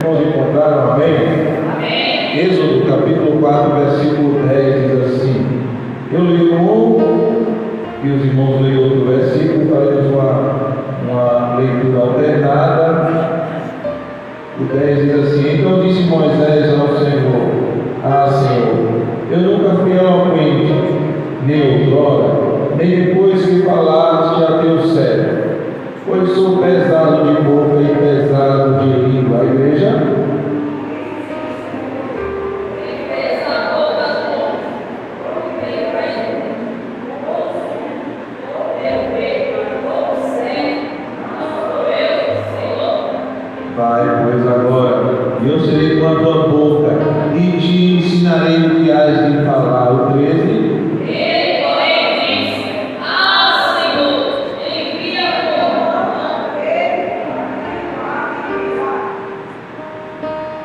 Nós encontraram, amém? Amém. Êxodo capítulo 4, versículo 10 diz assim: eu li um e os irmãos leem outro versículo, faremos uma leitura alternada. O 10 diz assim: então disse Moisés ao Senhor: Senhor, eu nunca fui eloquente, nem outrora, nem depois que falaste a teu servo, pois sou pesado de boca e pesado de língua. A igreja? Vai, pois agora, eu serei com a tua boca e te ensinarei o que hás de falar. O 13.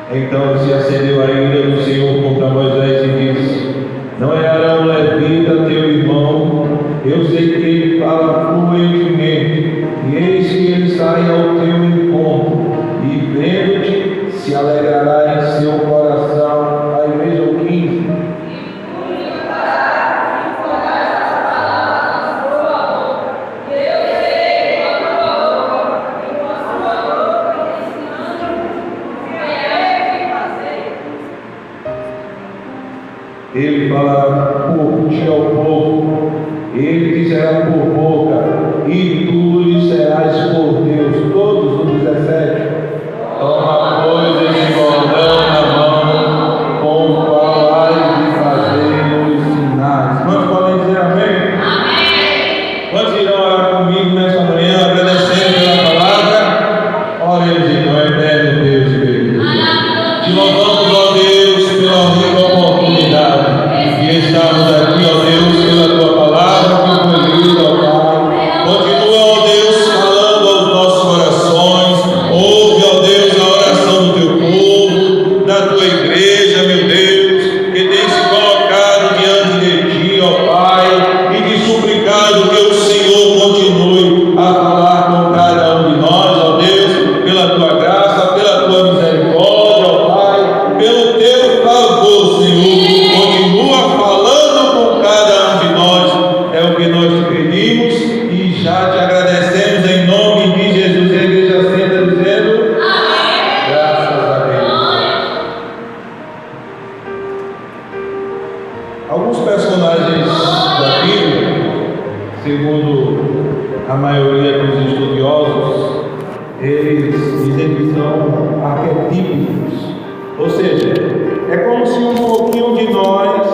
Então se acendeu a ira do Senhor contra Moisés e disse: não é Arão levita teu irmão? Eu sei que ele fala fluentemente, e eis que ele sai ao teu encontro, e vendo-te se alegrará em seu coração. Aí veja o 15. Ele falará por ti ao povo, ele te será por boca, e tu lhe serás por Deus. Todos os 17. Toma, pois, esse bordão na mão, com o qual hás de fazer os sinais. Quantos podem dizer amém? Amém. Quantos irão orar comigo nesta manhã, agradecendo pela palavra? Oremos então, eterno Deus querido. Te louvamos, ó Deus, pela horrível oportunidade de estarmos aqui, ó Deus, pela tua palavra que foi lida, ó Pai. Continua, ó Deus, falando aos nossos corações. Ouve, ó Deus, a oração do teu povo, da tua igreja, meu Deus, que tem se colocado diante de ti, ó Pai, e te suplicado que o Senhor continue a falar com cada um de nós, ó Deus, pela tua graça, pela tua misericórdia, ó Pai, pelo teu favor, Senhor. Continua falando com cada um de nós, é o que nós te pedimos e já te agradecemos em nome de Jesus. A igreja senta dizendo amém. Graças a Deus. Alguns personagens da Bíblia, segundo a maioria dos estudiosos, eles dizem que são arquetípicos, ou seja, é como se um pouquinho de nós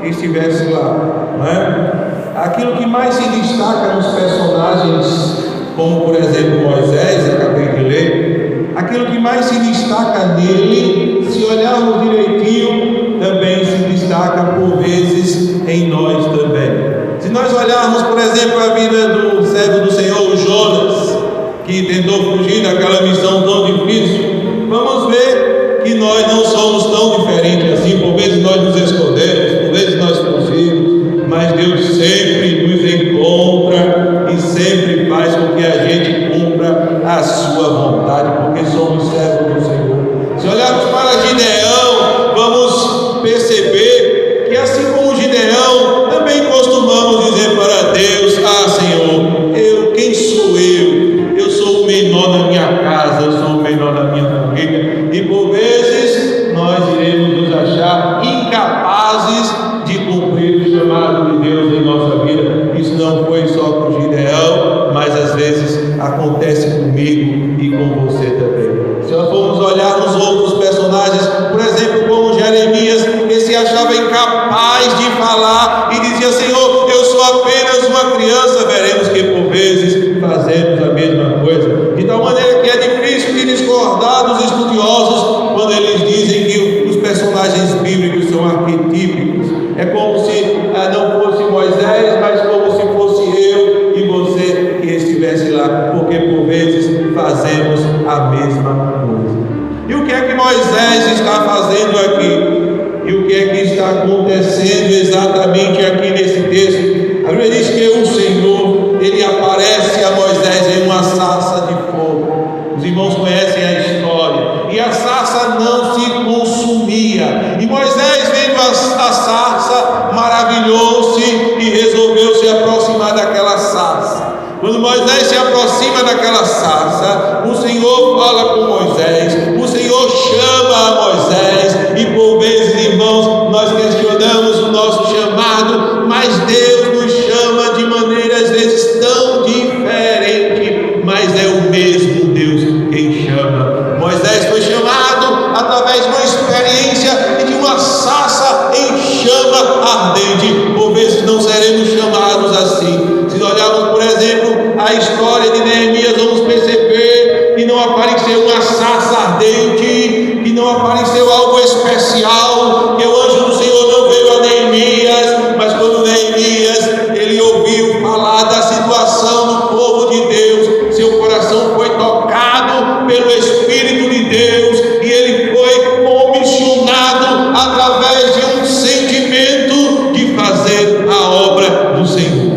estivesse lá, não é? Aquilo que mais se destaca nos personagens, como por exemplo Moisés, acabei de ler, aquilo que mais se destaca nele, se olharmos direitinho, também se destaca por vezes em nós também. Se nós olharmos, por exemplo, a vida do servo do Senhor, o Jonas, que tentou fugir daquela missão tão difícil, vamos ver que nós não somos tão diferentes assim. Por vezes nós nos escondemos, por vezes nós fugimos, mas Deus sempre nos encontra e sempre faz com que a gente cumpra a sua vontade, porque somos servos do Senhor. Se olharmos para Gideão, vamos perceber que assim como Gideão, também costumamos dizer para Deus: Senhor, quem sou eu? Eu sou o menor da minha casa, eu sou o menor da minha família, e por vezes nós iremos nos achar incapazes de cumprir o chamado de Deus em nossa vida. Isso não foi só com Gideão, mas às vezes acontece comigo e com você também. Se nós formos olhar nos outros personagens, por exemplo, como Jeremias, que se achava incapaz de falar e dizia: Senhor, eu sou apenas uma criança. Veremos que por vezes fazemos a mesma coisa, de tal maneira que é difícil de discordar dos estudiosos quando eles dizem que os personagens bíblicos são arquetípicos. É como se não fosse Moisés, mas como se fosse eu e você que estivesse lá, porque por vezes fazemos a mesma coisa. E o que é que Moisés está fazendo aqui? E o que é que está acontecendo exatamente aqui nesse texto? A Bíblia diz que o Senhor, ele aparece a Moisés em uma sarça de fogo. Os irmãos conhecem a história. E a sarça sarça não se consumia. E Moisés, vendo a sarça, maravilhou-se e resolveu se aproximar daquela sarça. Quando Moisés se aproxima daquela sarça, o Senhor fala com Moisés, o Senhor chama a Moisés, e por vezes, irmãos, nós questionamos o nosso chamado, mas Deus nos chama de maneira às vezes tão diferente, mas é o mesmo Deus quem chama. Moisés foi chamado através de uma experiência e de uma sarça em chama ardente. Por vezes não seremos chamados assim. Se olharmos, por exemplo, a história de Neemias, vamos perceber que não apareceu uma sarça ardente, que não apareceu algo especial, que o anjo do Senhor não veio a Neemias, mas quando Neemias ele ouviu falar da situação do povo de Deus, seu coração foi tocado pelo Espírito de Deus e ele foi comissionado através de um sentimento de fazer a obra do Senhor.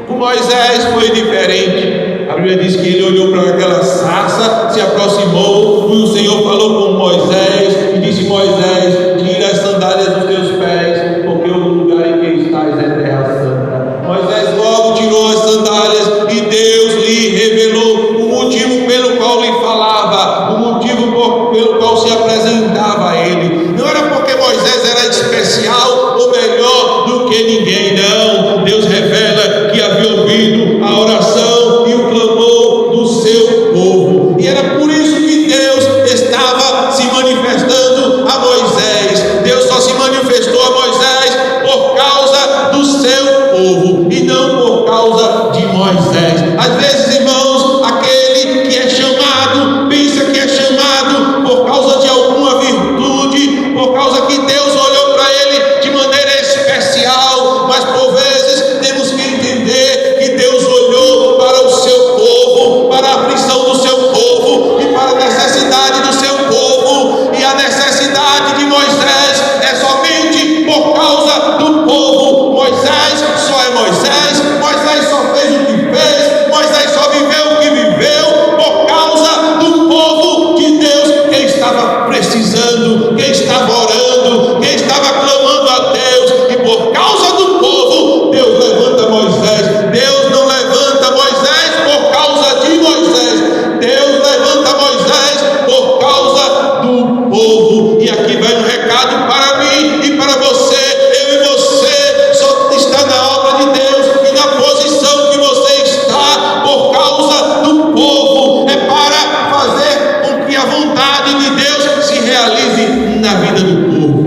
Com Moisés foi diferente. A Bíblia diz que ele olhou para aquela sarça, se aproximou, e o Senhor falou com Moisés e disse: Moisés, tira as sandálias dos teus pés, porque o lugar em que estás é terra santa. Moisés logo tirou as sandálias e Deus lhe revelou o motivo pelo qual lhe falava, o motivo pelo qual se apresentava a ele. Não era porque Moisés era especial ou melhor do que ninguém, não. Deus revela que havia ouvido a oração e o clamor do seu povo, e era por isso que Deus estava se manifestando a Moisés. Deus só se manifestou a Moisés por causa do seu povo e não por causa de Moisés. Às vezes, irmãos, aquele que é chamado pensa que é chamado por causa de alguma virtude, por causa que Deus olhou para ele de maneira especial, mas por vezes temos que entender que Deus olhou para o seu povo, para a aflição do seu povo e para a necessidade do seu povo, e a necessidade de Moisés é somente por causa do povo. Moisés só é Moisés, Moisés só fez o que fez, Moisés só viveu o que viveu por causa do povo de Deus, quem estava precisando, quem estava orando, quem estava clamando a Deus, e por causa do povo, Deus levanta Moisés. Deus não levanta Moisés por causa de Moisés, Deus levanta Moisés por causa do povo. E aqui vai um recado para mim e para você. Eu e você só está na obra de Deus e na posição que você está por causa do povo, é para fazer com que a vontade de Deus se realize na vida do povo.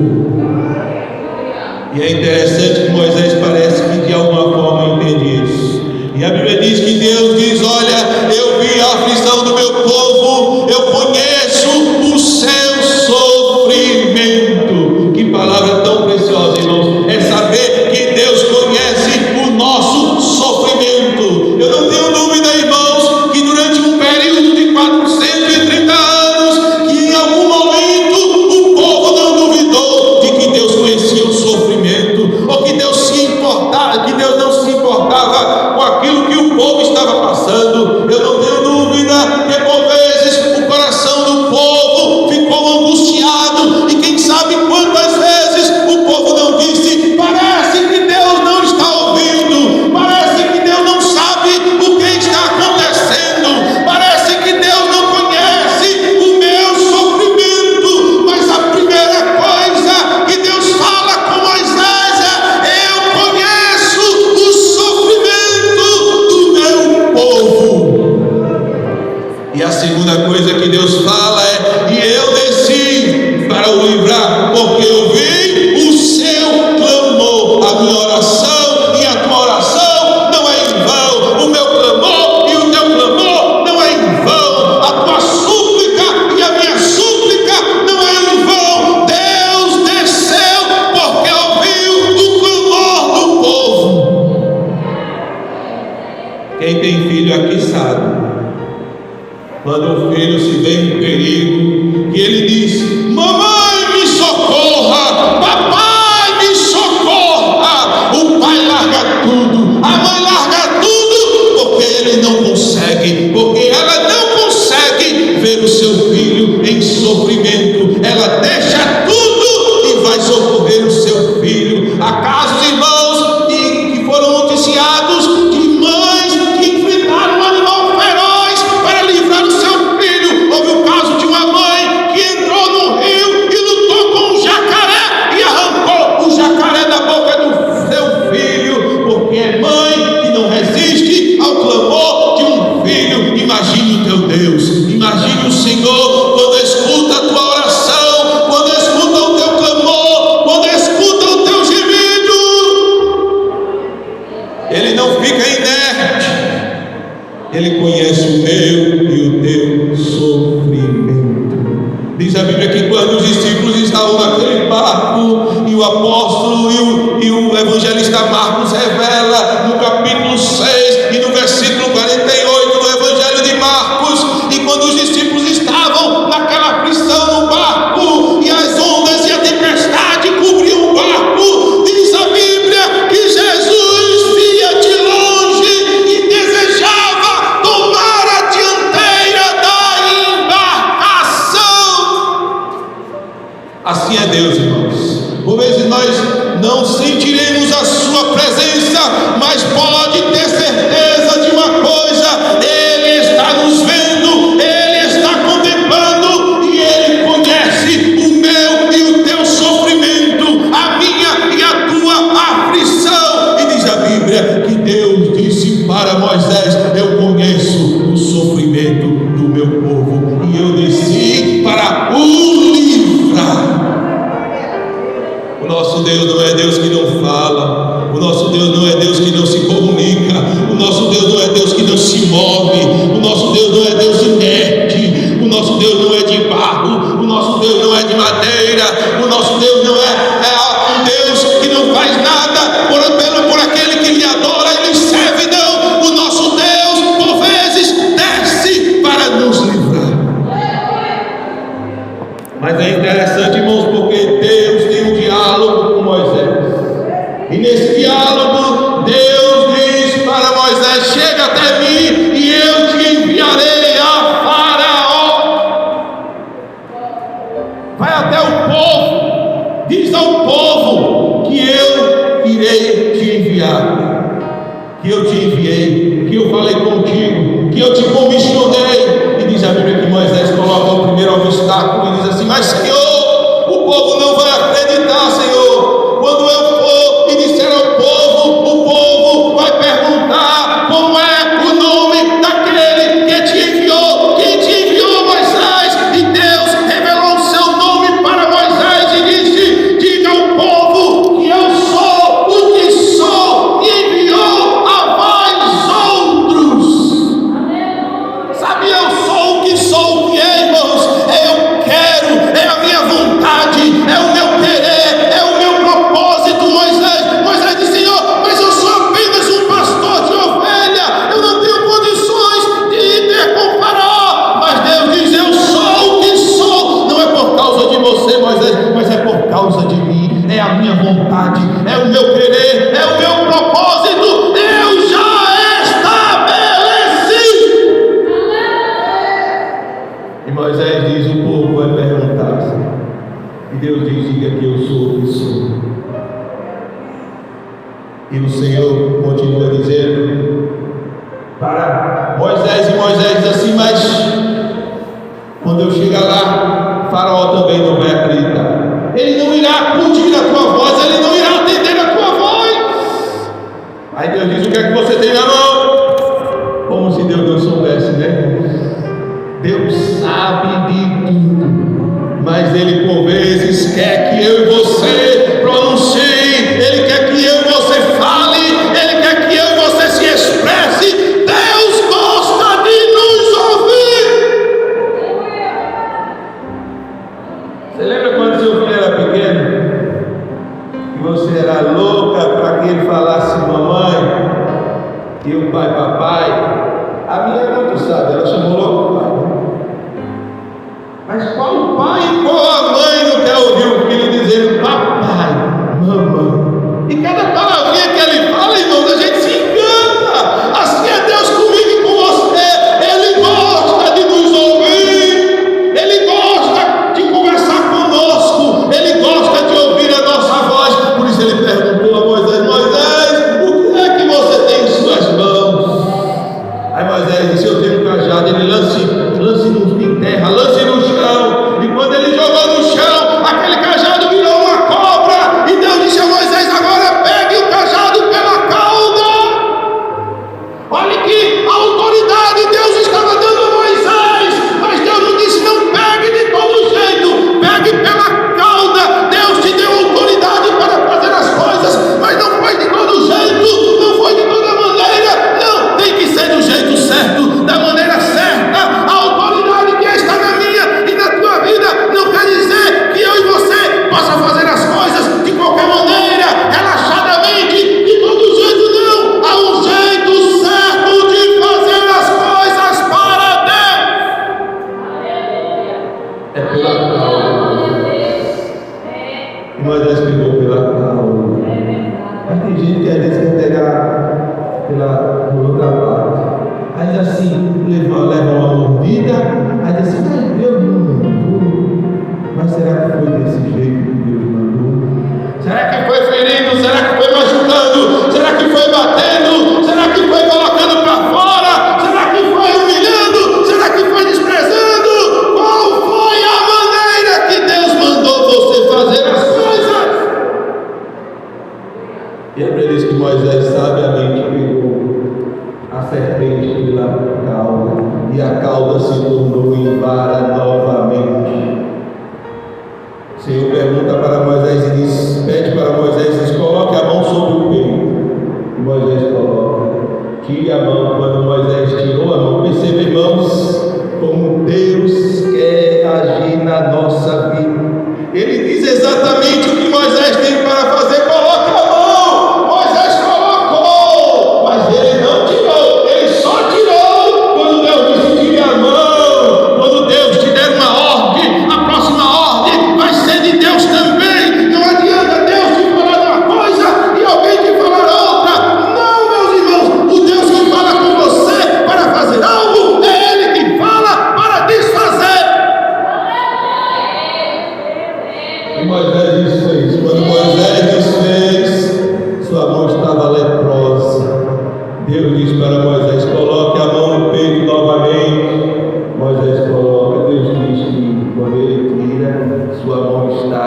E é interessante que Moisés parece que de alguma forma entende isso. E a Bíblia diz que Deus diz: olha, eu vi a aflição do meu povo, eu conheço o seu sofrimento. Que palavra tão preciosa, irmãos, é saber que Deus conhece o nosso sofrimento. Eu não tenho dúvida, irmãos, que durante um período de 430 anos, que em algum momento o povo não duvidou de que Deus conhecia o sofrimento, ou que Deus se importava, que Deus não se importava com aquilo que o povo estava passando. Eu não tenho dúvida que por vezes o coração do povo ficou angustiado, e quem sabe quantas vezes o povo não disse: parece que Deus não está ouvindo, parece que Deus não sabe o que está acontecendo, parece que Deus não conhece o meu sofrimento. Mas a primeira coisa que Deus fala com Moisés é: eu conheço o sofrimento do meu povo. E a segunda coisa que Deus fala é: e eu desci para o livrar, porque eu vi o seu clamor. A minha oração e a tua oração não é em vão, o meu clamor e o teu clamor não é em vão, a tua súplica e a minha súplica não é em vão. Deus desceu porque ouviu o clamor do povo. Quem tem filho aqui sabe, quando o filho se vê em perigo, que ele diz: mamãe, me socorra, papai, me socorra. O pai larga tudo, a mãe larga tudo, porque ele não consegue, porque ela não consegue ver o seu filho em sofrimento. sofrimento, ela deixa tudo e vai socorrer o seu filho. Acaso, irmãos, que foram noticiados de mães que enfrentaram um animal feroz para livrar o seu filho? Houve o caso de uma mãe que entrou no rio e lutou com um jacaré e arrancou o jacaré da boca do seu filho, porque é mãe que não resiste ao clamor de um filho. Imagine o teu Deus, imagine o Senhor quando escuta a tua oração, quando escuta o teu clamor, quando escuta o teu gemido. Ele não fica inerte, ele conhece o meu e o teu sofrimento. Diz a Bíblia que quando os discípulos estavam naquele barco, e o apóstolo e o evangelista Marcos revela no capítulo 6 e no versículo 48 do evangelho de Marcos, e quando os discípulos estavam naquela aflição no barco, e as ondas e a tempestade cobriam o barco, diz a Bíblia que Jesus via de longe e desejava tomar a dianteira da embarcação. Assim é Deus, irmãos. Por vezes nós não sentiremos a sua presença, mas pode ter certeza de uma coisa: Ele está nos vendo, Ele está contemplando, e Ele conhece o meu e o teu sofrimento, a minha e a tua aflição. E diz a Bíblia que Deus disse para Moisés: eu conheço o sofrimento do meu povo, e eu desci para o livrar. O nosso Deus não é Deus que não fala, o nosso Deus não é Deus que não se comunica, o nosso Deus não é Deus que não se move, o nosso Deus não é Deus inerte, o nosso Deus não é de barro, o nosso Deus não é de madeira, o nosso Deus não é um Deus que não faz nada por aquele que lhe adora e lhe serve. Não, o nosso Deus por vezes desce para nos livrar. Mas é interessante, irmãos, porque Deus tem um diálogo com Moisés, e nesse diálogo Deus diz para Moisés: chega até mim e eu te enviarei a Faraó. Vai até o povo, diz ao povo que eu irei te enviar, que eu te enviei, que eu falei contigo, que eu te comissionei. E diz a Bíblia que Moisés coloca o primeiro obstáculo e diz assim: mas Senhor, o povo não vai acreditar, Senhor. Quando eu for e disser ao povo, o povo vai perguntar como é o nome daquele que te enviou. Quem te enviou, Moisés? E Deus revelou o seu nome para Moisés e disse: diga ao povo que eu sou o que sou, e enviou a vós outros. Sabe, eu sou o que sou, o que é, irmãos? Eu quero, é a minha vontade, é o meu querer, é o meu propósito. Moisés disse: Senhor, mas eu sou apenas um pastor de ovelha, eu não tenho condições de ir com Faraó. Mas Deus diz: eu sou o que sou. Não é por causa de você, Moisés, mas é por causa de mim, é a minha vontade, é o meu querer, é o meu propósito. Eu já estabeleci. E Moisés diz: o povo vai perguntar. E Deus diz: diga que eu sou o que sou. E o Senhor continua dizendo para Moisés, e Moisés diz assim: mas quando eu chegar lá, Faraó também não vai acreditar. Ele não irá acudir a tua voz, ele não irá atender a tua voz. Aí Deus diz: o que é que você tem na mão? Como se Deus não soubesse, né? Deus sabe de tudo, mas Ele por vezes quer que eu e você pronuncie, Ele quer que eu e você fale, Ele quer que eu e você se expresse. Deus gosta de nos ouvir. Você lembra quando seu filho era pequeno? E você era louca para que ele falasse mamãe e o pai papai? A minha é muito sábia, ela chamou logo o pai. Mas qual o pai e qual a mãe não quer ouvir o filho dizendo papai, mamãe? E cada palavrinha que ele fala, irmãos, a gente se engana. Assim é Deus comigo e com você. Ele gosta de nos ouvir, Ele gosta de Moisés pegou pela cauda. Mas tem gente que às vezes quer pegar por outra parte. Aí assim, leva uma mordida, aí diz assim, ai, Deus não mandou. Mas será que foi desse jeito que Deus mandou? Será que foi ferindo? Será que foi machucando? Será que foi batendo? Será que foi colocando para fora? Será que foi humilhando? Será que foi desprezando? Qual foi a maneira que Deus mandou você fazer as coisas? E a Bíblia diz que Moisés sabiamente pegou a serpente pela cauda, e a cauda se tornou em vara novamente. O Senhor pergunta para Moisés e diz, pede para Moisés e diz, coloque a mão sobre o peito. E Moisés coloca, tire a mão. Quando Moisés tirou a mão, perceba, irmãos, como Deus quer agir na nossa vida. Ele diz exatamente o que Moisés tem para fazer. Coloque a mão. Moisés colocou, mas ele não tirou, ele só tirou quando Deus disse tire a mão. Quando Deus te der uma ordem, a próxima ordem vai ser de Deus também. Não adianta Deus te falar uma coisa e alguém te falar outra. Não, meus irmãos, o Deus que fala com você para fazer algo, é Ele que fala para desfazer. E Moisés desfez. Quando Moisés desfez, sua mão estava leprosa. Deus diz para Moisés, coloque a mão no peito novamente. Moisés coloca. Deus diz que quando ele tira, sua mão está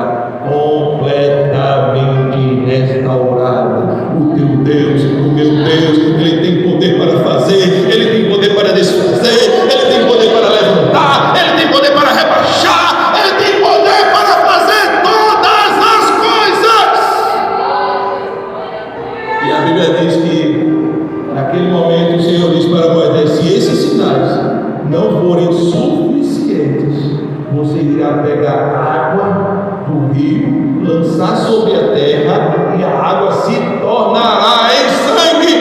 completamente restaurada. O teu Deus, o meu Deus, Ele tem poder para fazer, Ele tem poder para desfazer, Ele tem poder para levantar, Ele tem poder para rebaixar, Ele tem poder para fazer todas as coisas. E a Bíblia diz que naquele momento o Senhor diz para Moisés, se esses sinais não forem suficientes, você irá pegar água do rio, lançar sobre a terra e a água se tornará em sangue.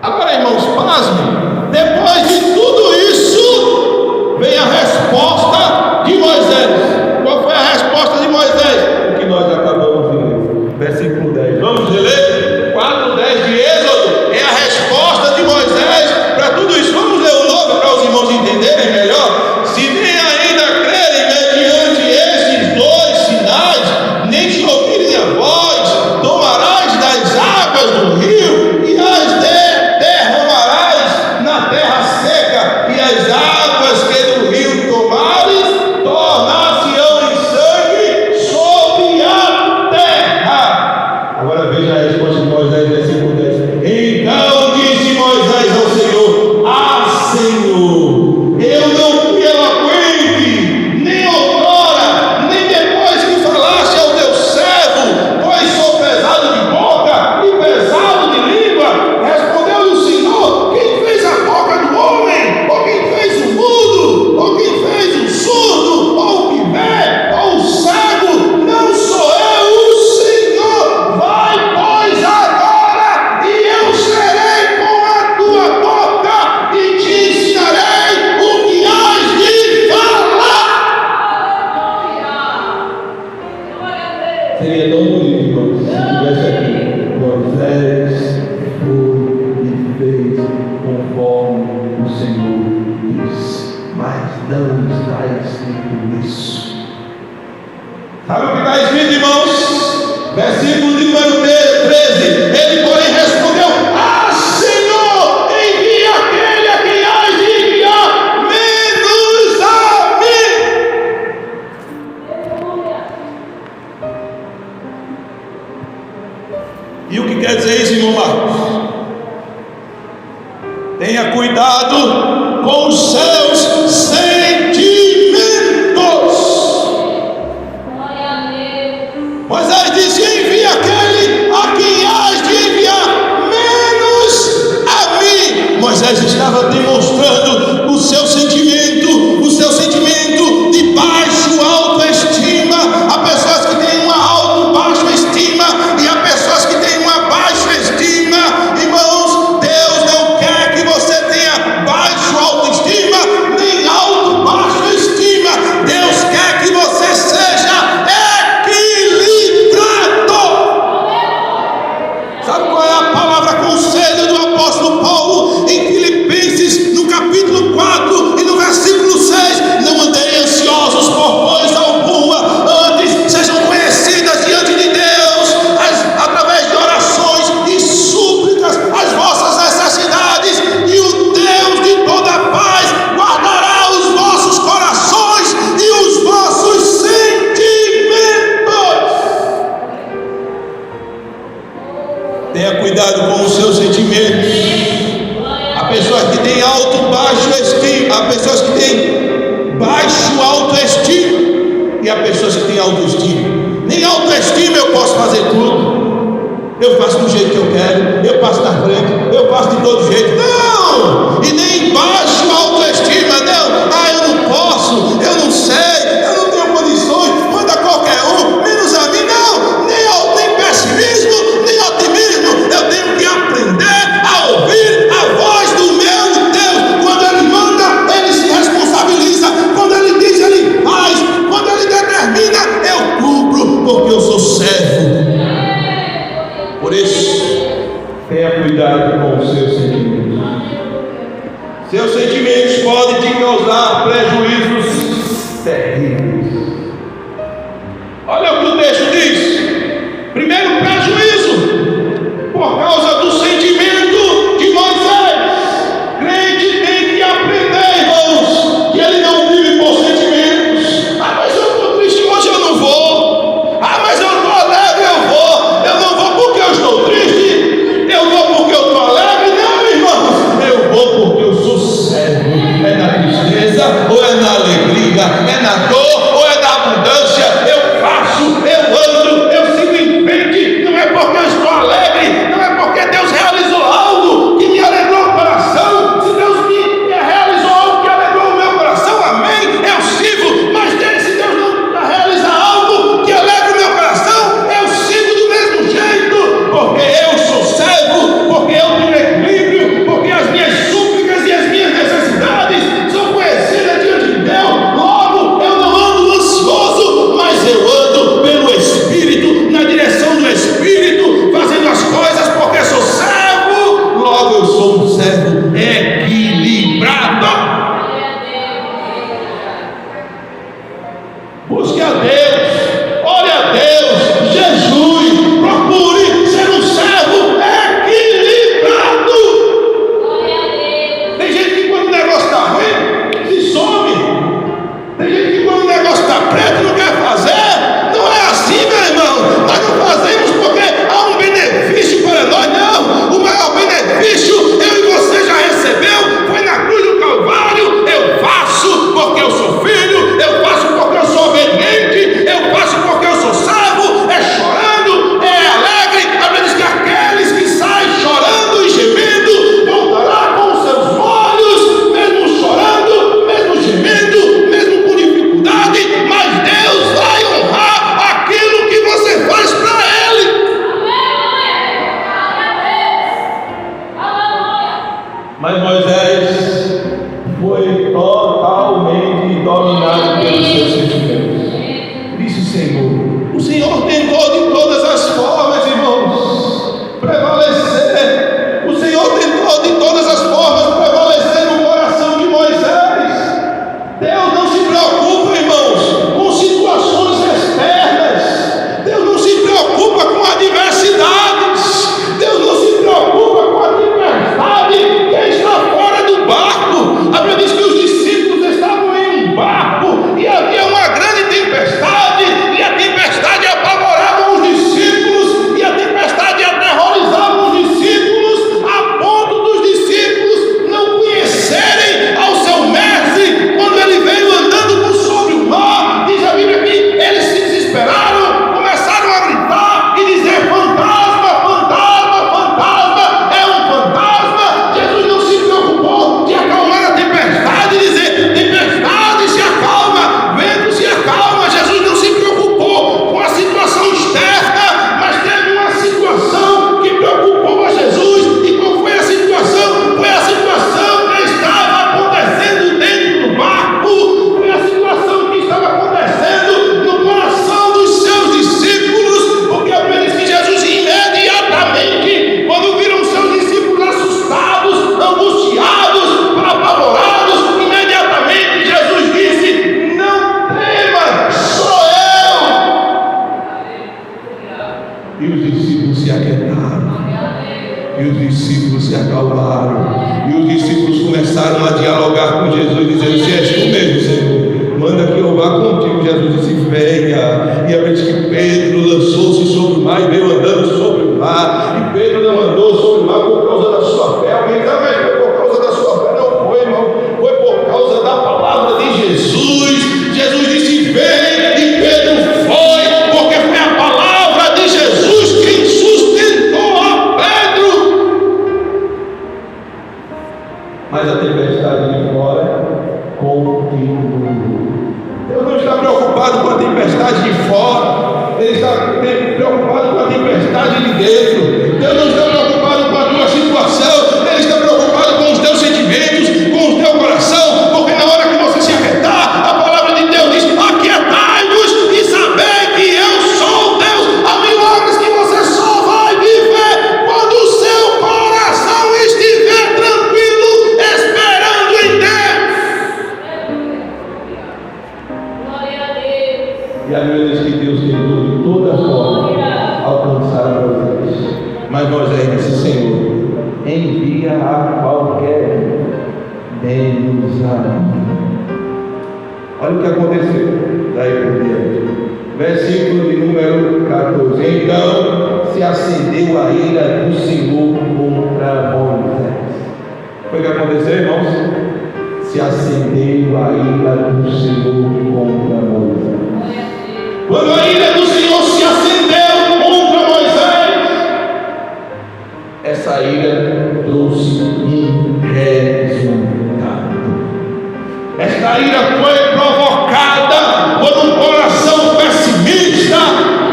Agora, irmãos, pasmem, depois de tudo isso, vem a resposta de Moisés. Qual foi a resposta de Moisés? O que nós acabamos de ler, versículo 10. Vamos ler 4:10 de Êxodo, é a resposta de Moisés para tudo isso. Vamos ler o novo para os irmãos entenderem melhor. Se nem ainda crerem mediante esses dois sinais, nem te ouvirem a voz, tomarás das águas do rio e as derramarás na terra seca, e as águas que do rio tomares tornar-se-ão em sangue sobre a terra. Agora veja a resposta de Moisés, versículo 10. Então disse Moisés ao Senhor, Senhor, eu não fui eloquente, nem outrora, nem depois que falaste ao teu servo, pois sou pesado de boca e pesado de língua. Respondeu-lhe o Senhor, quem fez a boca do homem? Ou quem fez o mudo? Ou quem fez o surdo? Ou o que vê? Ou o cego? Não sou eu, o Senhor. Vai, pois, agora, e eu serei com a tua boca e te ensinarei o que hás de falar. Seria tão bonito, irmãos, se estivesse aqui. Moisés foi e fez conforme o Senhor disse, mas não está escrito isso. Sabe o que está escrito, irmãos? Versículo de número 13. Ele, porém, respondeu, Senhor, envia aquele a quem hás de enviar, menos a mim. E o que quer dizer isso, irmão Marcos? Tenha cuidado com os seus sentimentos. Moisés disse, envia aquele a quem hás de enviar, menos a mim. Moisés estava demonstrando o seu sentimento de baixo autoestima. Há pessoas que têm uma baixa estima, e há pessoas que têm uma baixa estima. Irmãos, Deus não quer que você tenha baixa cuidado com os seus sentimentos. Há pessoas que têm baixo estima, há pessoas que têm baixo autoestima, e há pessoas que têm autoestima. Nem autoestima eu posso fazer tudo, eu faço do jeito que eu quero, eu passo na frente, eu faço de todo jeito. Não! E nem baixo autoestima, não. Eu não posso, eu não sei, eu não tenho condições, manda qualquer um, menos a mim. Não, nem pessimismo, nem otimismo. Eu tenho que aprender a ouvir a voz do meu Deus. Quando Ele manda, Ele se responsabiliza. Quando Ele diz, Ele faz. Quando Ele determina, eu cumpro, porque eu sou servo. Por isso, tenha cuidado com os seus sentimentos. Seus sentimentos podem te causar prejuízos terríveis. Olha o que o texto diz. Primeiro prejuízo, por causa do sentimento de Moisés. Crente tem que aprender, irmãos, que ele não vive por sentimentos. Mas eu estou triste hoje, eu não vou. Mas eu estou alegre, eu vou. Eu não vou porque eu estou triste. Eu vou porque eu estou alegre. Não, irmãos, eu vou porque eu sou servo. É na tristeza, ou é na alegria, é na dor, ou é na abundância. Eu faço, eu ando, eu sigo em frente. Não é porque eu estou alegre, não é porque Deus realizou algo que me alegrou o coração. Se Deus me realizou algo que alegrou o meu coração, amém, eu sigo. Mas se Deus não realiza algo que alegra o meu coração, eu sigo do mesmo jeito, porque eu sou servo, porque eu tenho equilíbrio, porque as minhas súplicas e as minhas necessidades são conhecidas diante de Deus. Logo, eu não ando ansioso, mas eu ando pelo Espírito, na direção do Espírito, fazendo as coisas porque sou servo. Logo, eu sou um servo equilibrado. Busque a Deus, ore a Deus, jejue, procure ser um servo equilibrado. Tem gente que quando o negócio está ruim, se some. Tem gente que quando o negócio está preto, não quer fazer. Não é assim, meu irmão. Nós não fazemos porque há um benefício para nós, não. O maior benefício eu e você já recebeu, foi na cruz do Calvário. Eu faço porque eu sou filho, eu faço porque eu sou obediente, eu faço porque eu sou servo. É chorando, é alegre. A Bíblia diz que aqueles que saem chorando e gemendo voltará com os seus olhos, mesmo chorando, mesmo gemendo, mesmo com dificuldade, mas Deus vai honrar aquilo que você faz para Ele. Mas Moisés foi totalmente dominado pelos seus sentimentos. Disse o Senhor tentou de todas as formas, irmãos, prevalecer. O Senhor tentou de todas as formas prevalecer no coração de Moisés. Deus não se preocupa, irmãos, com situações externas. Deus não se preocupa com adversidades. Deus não se preocupa com a tempestade que está fora do barco. A Bíblia diz que os discípulos estavam em um barco e havia uma grande tempestade, e a tempestade apavorava os discípulos, e a tempestade aterrorizava os discípulos, a ponto dos discípulos não conhecerem ao seu mestre quando ele veio andando por sobre o mar. Diz a Bíblia que eles se desesperaram, começaram a gritar e dizer: fantasma, fantasma, fantasma, é um fantasma. Jesus não se preocupou de acalmar a tempestade e dizer: tempestade, se acalma, vento, se acalma. Jesus não se preocupou com a situação externa, mas teve uma situação que preocupou a Jesus. E qual foi a situação? Foi a situação que estava acontecendo dentro do barco, foi a situação que estava acontecendo no coração dos seus discípulos, porque a Bíblia diz que Jesus imediatamente, quando viram seus discípulos assustados, angustiados, apavorados, imediatamente Jesus disse: não tema, sou eu. E os discípulos se aquietaram, e os discípulos se acalmaram, e os discípulos começaram a dialogar com Jesus, dizendo: se és tu mesmo, Senhor, manda que eu vá contigo. Jesus disse: venha. E a Bíblia diz que Pedro lançou-se sobre o mar e veio andando sobre o mar, e Pedro não andou tempestade de fora, Ele está preocupado com a tempestade de dentro. Deus não está preocupado com a tua situação, Ele está preocupado com os teus sentimentos, com o teu coração, porque na hora que você se aquietar, a palavra de Deus diz: aquietai-vos e sabei que eu sou Deus. Há milagres que você só vai viver quando o seu coração estiver tranquilo, esperando em Deus. Glória a Deus. E a Bíblia diz que Deus tentou de toda forma alcançar Moisés. Mas Moisés disse: Senhor, envia a qualquer menos a mim. Olha o que aconteceu daí por diante. Versículo de número 14. Então se acendeu a ira do Senhor contra Moisés. Foi o que aconteceu, irmãos? Se acendeu a ira do Senhor contra Moisés. Quando a ira do Senhor se acendeu contra Moisés, essa ira trouxe um resultado. Esta ira foi provocada por um coração pessimista,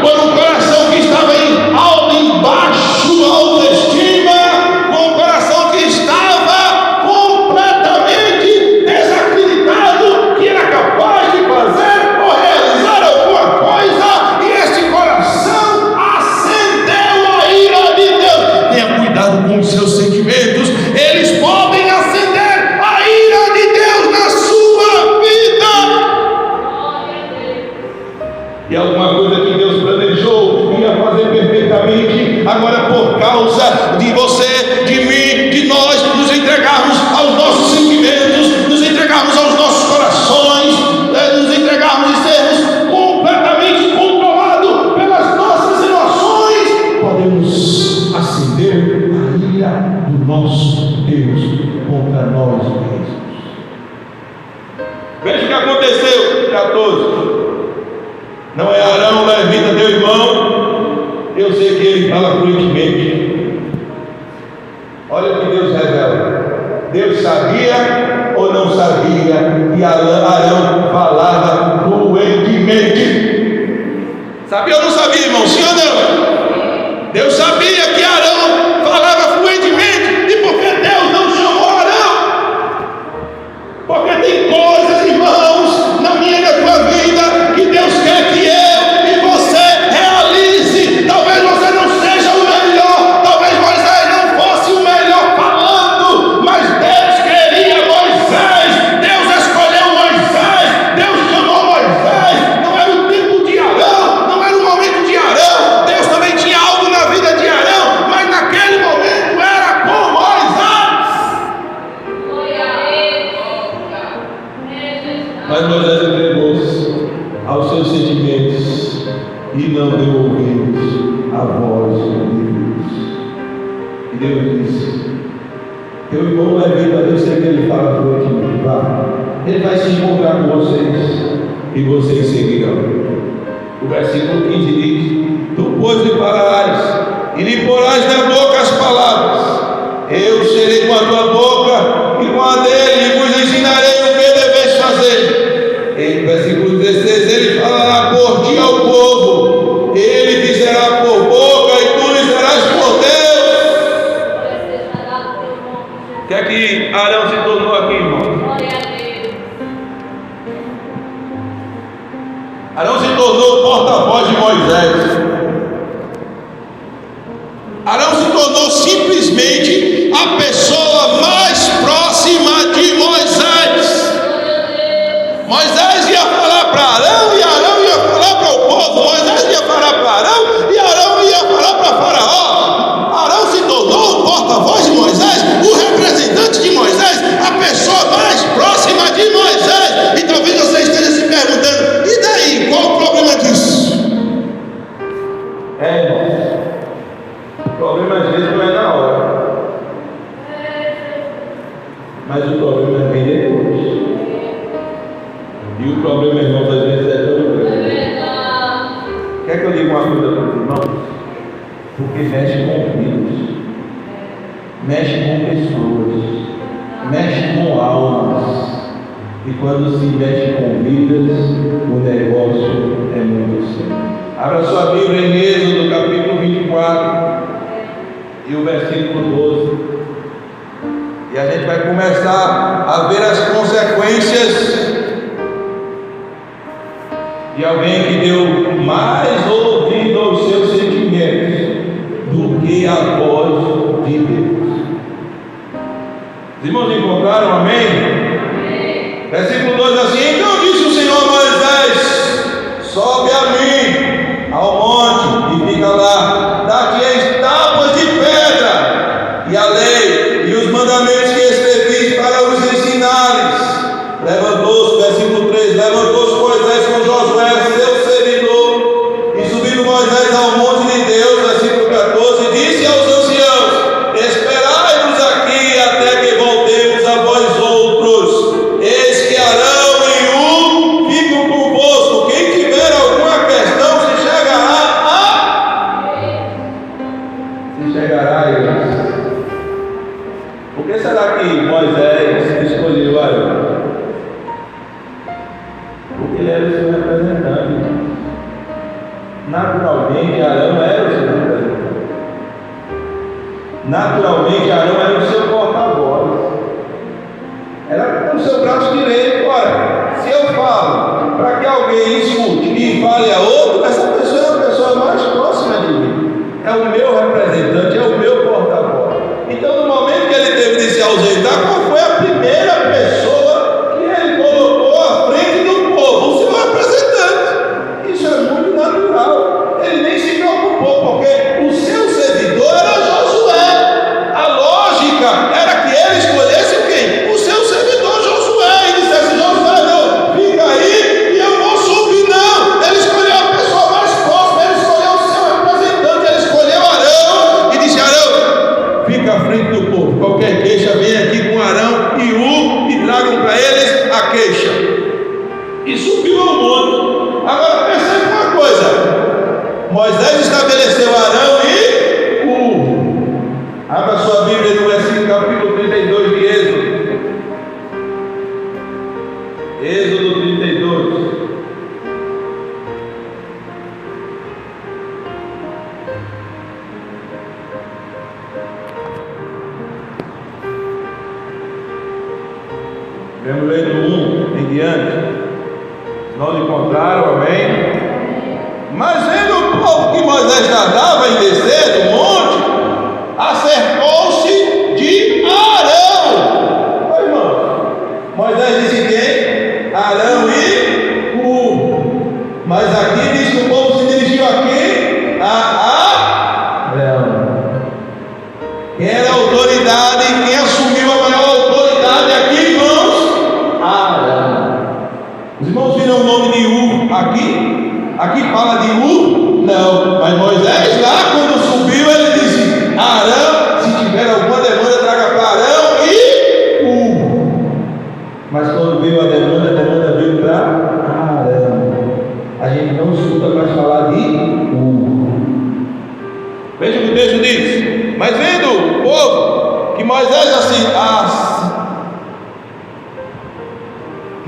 por um coração que estava em baixa autoestima, com um coração que estava completamente desacreditado que era capaz de fazer ou realizar alguma coisa, e este coração acendeu a ira de Deus. Tenha cuidado com os seus sentimentos, eles podem acender a ira de Deus na sua vida. E alguma coisa que Deus planejou ia fazer perfeitamente, agora por causa de você, de mim, de nós, nos entregarmos aos nossos sentimentos, nos entregarmos aos nossos corações, nos entregarmos e sermos completamente controlados pelas nossas emoções, podemos acender a ira do nosso Deus contra nós mesmos. Veja o que aconteceu, 14. Não é Arão, levita teu irmão, eu sei que ele fala fluentemente. Olha o que Deus revela. Deus sabia ou não sabia que Arão falava fluentemente? Sabia ou não sabia, irmão? Sim ou não? Deus sabia que Arão falava fluentemente. E por que Deus não chamou Arão? Porque tem coisas, irmãos, na minha e na tua vida que Deus quer que eu e você realize. Talvez você não seja o melhor, talvez Moisés não fosse o melhor falando, mas Deus queria Moisés, Deus escolheu Moisés, Deus chamou Moisés. Não era o tempo de Arão, não era o momento de Arão, Deus também tinha algo na vida de Arão, mas naquele momento era com Moisés. Mas Moisés entregou-se aos seus sentimentos e não deu ouvidos à voz de Deus. E Deus disse: teu irmão levita, eu sei que ele fala por aqui, ele vai se encontrar com vocês e vocês seguirão. O versículo 15 diz: tu, pois, lhe falarás e lhe porás na boca as palavras, eu serei com a tua boca e com a dele, e vos ensinarei o que deveis fazer. Em versículo 16, ele falará por ti ao povo, ele te será por boca e tu lhe serás por Deus. O que é que Arão se tornou aqui, irmão? Arão se tornou o porta-voz de Moisés. Arão se tornou simplesmente a pessoa mais próxima de Moisés. Moisés ia falar para Arão e Arão ia falar para o povo. Moisés ia falar para Arão e Arão ia falar para Faraó. Arão se tornou o porta-voz de Moisés, o representante de Moisés, a pessoa mais próxima de Moisés. E talvez você esteja se perguntando: e daí? Qual o problema disso? Irmão, o problema às vezes não é na hora, mas o problema vem depois. E o problema, irmãos, às vezes é tão grande. Quer que eu diga uma coisa para os irmãos? Porque mexe com vidas, mexe com pessoas, mexe com almas. E quando se mexe com vidas, o negócio é muito livro em Êxodo, capítulo 24, e o versículo 12. E a gente vai começar a ver as consequências de alguém que deu mais ouvido aos seus sentimentos do que a voz de Deus. Os irmãos encontraram? Amém? Versículo 2 assim: então disse o Senhor a Moisés: sobe a mim ao monte e fica lá, dar-te as tábuas de pedra e a lei e os mandamentos que escrevi para os ensinares. Levantou-se, versículo 3, levantou-se Moisés com Josué, seu servidor, e subindo Moisés ao monte de Deus, versículo 14, disse aos anciãos: esperai-nos aqui até que voltemos a vós outros. Eis que Arão e Hur ficam convosco. Quem tiver alguma questão se chegará a eles. Por que será que Moisés escolheu Arão? Porque ele era o seu representante. Naturalmente, Arão era o seu representante. Naturalmente, Arão era o seu porta-voz. Era o seu braço direito. Ora, se eu falo para que alguém escute e fale a outro, essa pessoa é a pessoa mais próxima de mim. É o meu representante, é o meu porta-voz. Então, no momento que ele teve de se ausentar, qual foi a primeira pessoa que ele colocou à frente do povo? O seu representante. Isso é muito natural. Ele nem se preocupou, porque o seu servidor era Josué. A lógica era que ele escolhesse quem? O seu servidor Josué. E dissesse: Josué, não, fica aí e eu vou subir. Não, ele escolheu a pessoa mais próxima, ele escolheu o seu representante, ele escolheu Arão e disse: Arão, fica à frente do povo. Qualquer queixa, vem aqui com Arão e Hur e tragam para eles a queixa. E subiu ao monte. Agora percebe uma coisa: Moisés estabeleceu Arão e Hur. Abra sua Bíblia no versículo capítulo 32 de Êxodo. Êxodo 32. Vamos ler do 1 em diante. Não encontraram, amém? Mas vendo o povo que Moisés tardava em descer do monte, acercou-se de Arão. Oi, irmão. Moisés disse quem? Arão e Hur. Mas aqui diz que o povo se dirigiu a quem? A Arão. Quem era a autoridade? Quem assumiu a maior autoridade aqui, irmãos? Arão. Os irmãos viram o nome de Hur aqui? Aqui fala de Hur? Não. Mas Moisés lá, quando subiu, ele disse: Arão, se tiver alguma demanda, traga para Arão e Hur. Mas quando veio a demanda veio para Arão. A gente não escuta mais falar de Hur. Veja o que o texto diz: mas vendo o povo que Moisés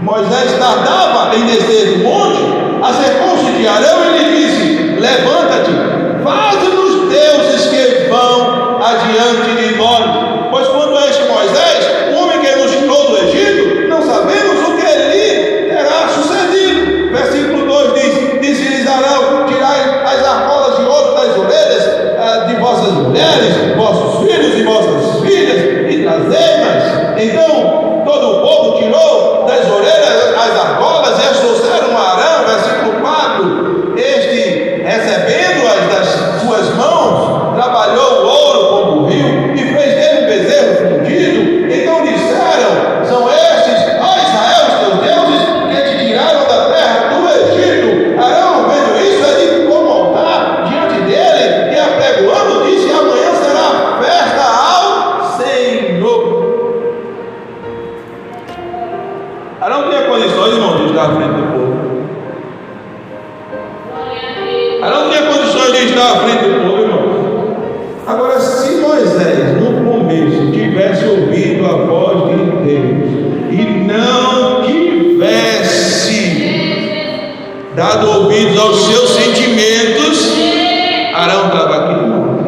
Moisés tardava em descer do monte, acercou-se de Arão e lhe disse: levanta-te, faze-nos deuses que vão adiante de nós. Pois quando este Moisés, o homem que nos tirou do Egito, não sabemos o que lhe terá sucedido. Versículo 2 diz: disse-lhes Arão: tirai as argolas de ouro das orelhas de vossas mulheres, vossos filhos e vossas filhas, e trazei-nas. Então todo o povo tirou das orelhas as argolas e as trouxeram a Arão. Versículo 4: este, recebendo-as das suas mãos, trabalhou o ouro como o rio e fez dele um bezerro fundido. Então disseram: são estes, ó Israel, os teus deuses, que te tiraram da terra do Egito. Arão, vendo isso, é de incomodar diante dele, e apregoando, disse: amanhã será festa ao Senhor. Arão tinha condições, irmão, de estar à frente do povo. Arão tinha condições de estar à frente do povo, irmão. Agora, se Moisés no começo tivesse ouvido a voz de Deus e não tivesse dado ouvidos aos seus sentimentos, Arão estava aqui? Não.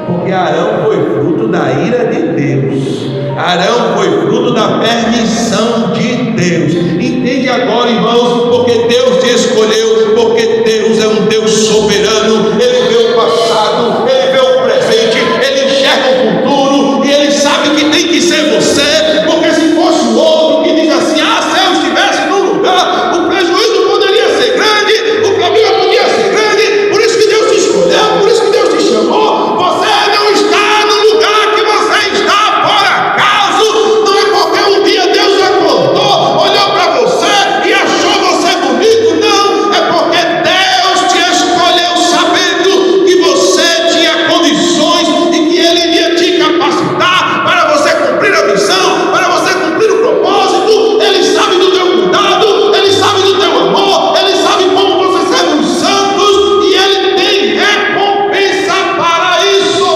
Porque Arão foi fruto da ira de Deus. Arão foi fruto da permissão de Deus. Entende agora, irmãos? Porque Deus te escolheu, porque Deus é um Deus soberano. Ele vê o passado, Ele vê o presente, Ele enxerga o futuro, e Ele sabe que tem que ser você. Porque se fosse o outro que diz assim: ah, se eu estivesse no lugar, o prejuízo poderia ser grande, o problema podia ser grande. Por isso que Deus te escolheu, por isso que Deus te chamou. Você não está no lugar que você está por acaso. Não é porque um dia Deus acordou, olhou para você e achou você bonito. Não, é porque Deus te escolheu sabendo que você tinha condições e que Ele iria te capacitar para você cumprir a missão, para você cumprir o propósito. Ele sabe do teu cuidado, Ele sabe do teu amor, Ele sabe como você serve os santos, e Ele tem recompensa para isso.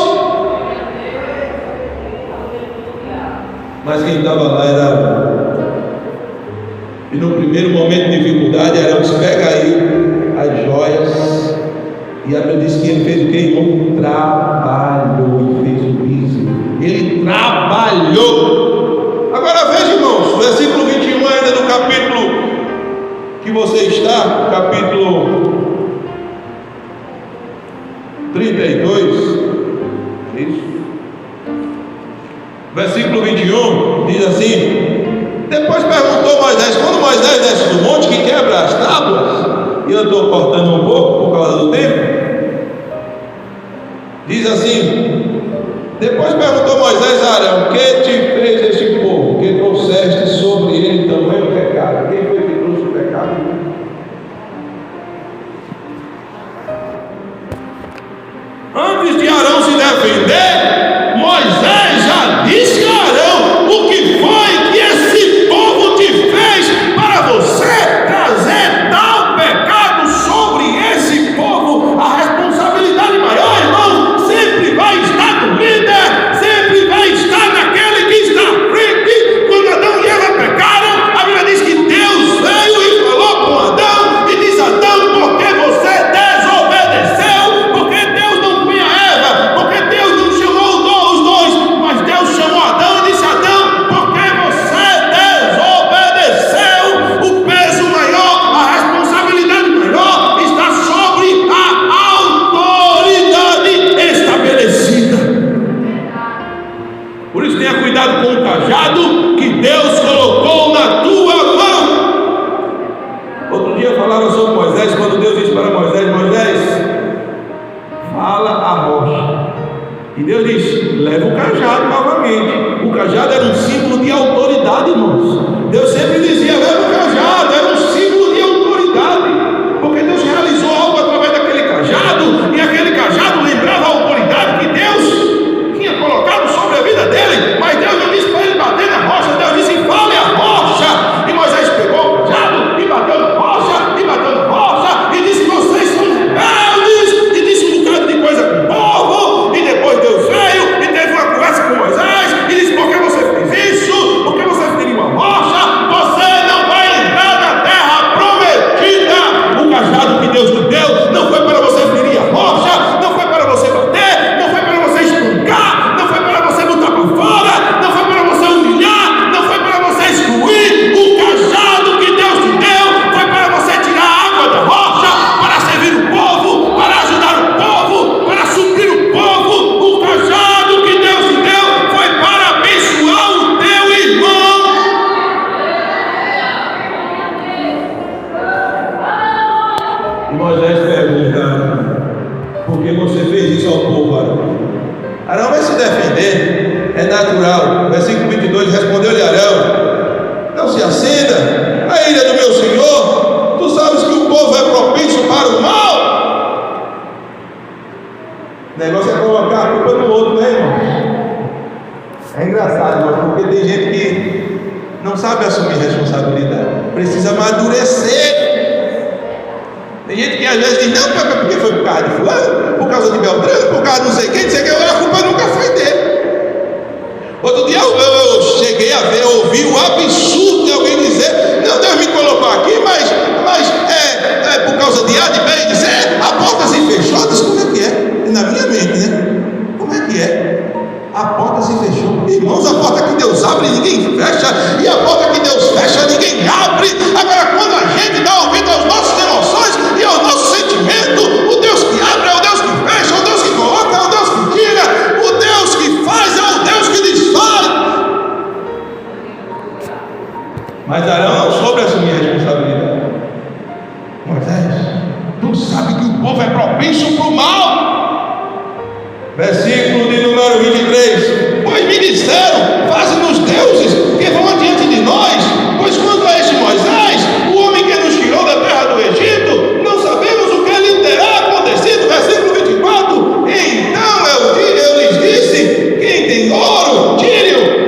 Mas quem estava lá era Arão. E no primeiro momento de dificuldade, Arão disse: pega aí as joias. E a Bíblia diz que ele fez o que, irmão? Trabalhou e fez o piso. Ele trabalhou. Agora veja, irmãos, versículo 21 ainda do capítulo que você está, capítulo 32. Isso. Versículo 21 diz assim: depois perguntou Moisés, quando Moisés desce do monte que quebra as tábuas, e eu estou cortando um pouco por causa do tempo, diz assim: depois perguntou Moisés a Arão: que te fez este povo, que trouxeste sobre ele também o pecado? Quem foi que trouxe o pecado? Antes de Arão se defender, Moisés já disse a Arão o que foi que esse povo te fez para você trazer tal pecado sobre esse povo. A responsabilidade maior, irmão, sempre vai estar no líder, sempre vai estar naquele que está à frente. Quando Adão e Eva pecaram, a Bíblia diz que Deus veio e falou com Adão e diz: Adão, por que você desobedeceu? Porque Deus não punha Eva, porque Deus não chamou os dois, mas Deus chamou Adão e disse: Adão, porque você desobedeceu, o peso maior, a responsabilidade maior está sobre a autoridade estabelecida. Por isso tenha cuidado com o cajado que Deus colocou na tua mão. Outro dia falaram sobre Moisés, quando Deus disse para Moisés: Moisés, fala a rocha. E Deus disse: leva o cajado novamente. O cajado era um símbolo de autoridade, irmãos. Deus sempre dizia: leva o cajado, era um símbolo de autoridade, porque Deus realizou algo através daquele cajado, e aquele cajado lembrava a autoridade que Deus tinha colocado sobre a vida dele. Mas Deus não disse para ele bater na rocha, Deus disse: fale a rocha. E Moisés pegou o cajado e bateu na rocha, e bateu na rocha, e disse: vocês são rebeldes, e disse um bocado de coisa com o povo. E depois Deus veio e teve uma conversa com Moisés e disse: por que você fez isso? Por que você feriu uma rocha? Você não vai entrar na terra prometida. O cajado que Deus te deu não foi para você ferir a rocha, não foi para você bater, não foi para você espancar, não foi para você botar para fora, não foi para você humilhar, não foi para você excluir. O cajado que Deus te deu foi para você tirar a água da rocha, para servir o povo, para ajudar o povo, para suprir o povo. O cajado que Deus te deu foi para abençoar o teu irmão. E Moisés pergunta: por que você fez isso ao povo, Arão? Arão vai se defender, é natural. Versículo 22, respondeu-lhe Arão: não se acenda a ira do meu senhor. Tu sabes que o povo é propício para o mal. O negócio é colocar a culpa no outro, né, irmão? É engraçado, irmão, porque tem gente que não sabe assumir responsabilidade, precisa amadurecer. Tem gente que às vezes diz: não, porque foi por causa de fulano, por causa de Beltrano, por causa de não sei quem, a culpa nunca foi dele. Outro dia eu cheguei a ver, ouvi o absurdo de alguém dizer: não, Deus me colocou aqui, mas é por causa de A, de B e de C, a porta se fechou. Diz: como é que é? a porta se fechou. Irmãos, a porta que Deus abre, ninguém fecha, e a porta que Deus fecha, ninguém abre. Agora, quando a gente dá ouvido às nossas emoções e ao nosso sentimento, o Deus que abre é o Deus que fecha, é o Deus que coloca, é o Deus que tira, o Deus que faz é o Deus que desfaz. Mas Arão não soube assumir a responsabilidade. Moisés, tu sabe que o povo é propício para o mal. Versículo de número 23: pois me disseram, faze-nos deuses que vão adiante de nós, pois quanto a este Moisés, o homem que nos tirou da terra do Egito, não sabemos o que lhe terá acontecido. Versículo 24: então eu lhes disse, quem tem ouro, tire-o.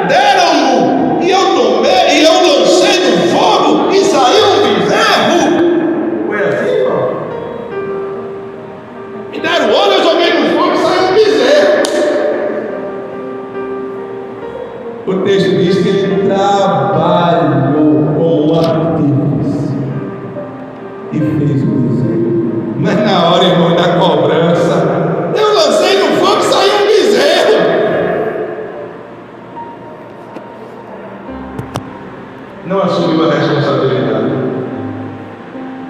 Deram-no, e eu tomei, e eu lancei no fogo, e saiu um bezerro. Foi assim, irmão? Me deram ouro, eu joguei no fogo, e saiu um bezerro. O texto diz que ele trabalhou com artífice e fez o bezerro. Mas na hora, irmão, da cobrança, eu lancei no fogo e saiu um bezerro. Não assumiu a responsabilidade.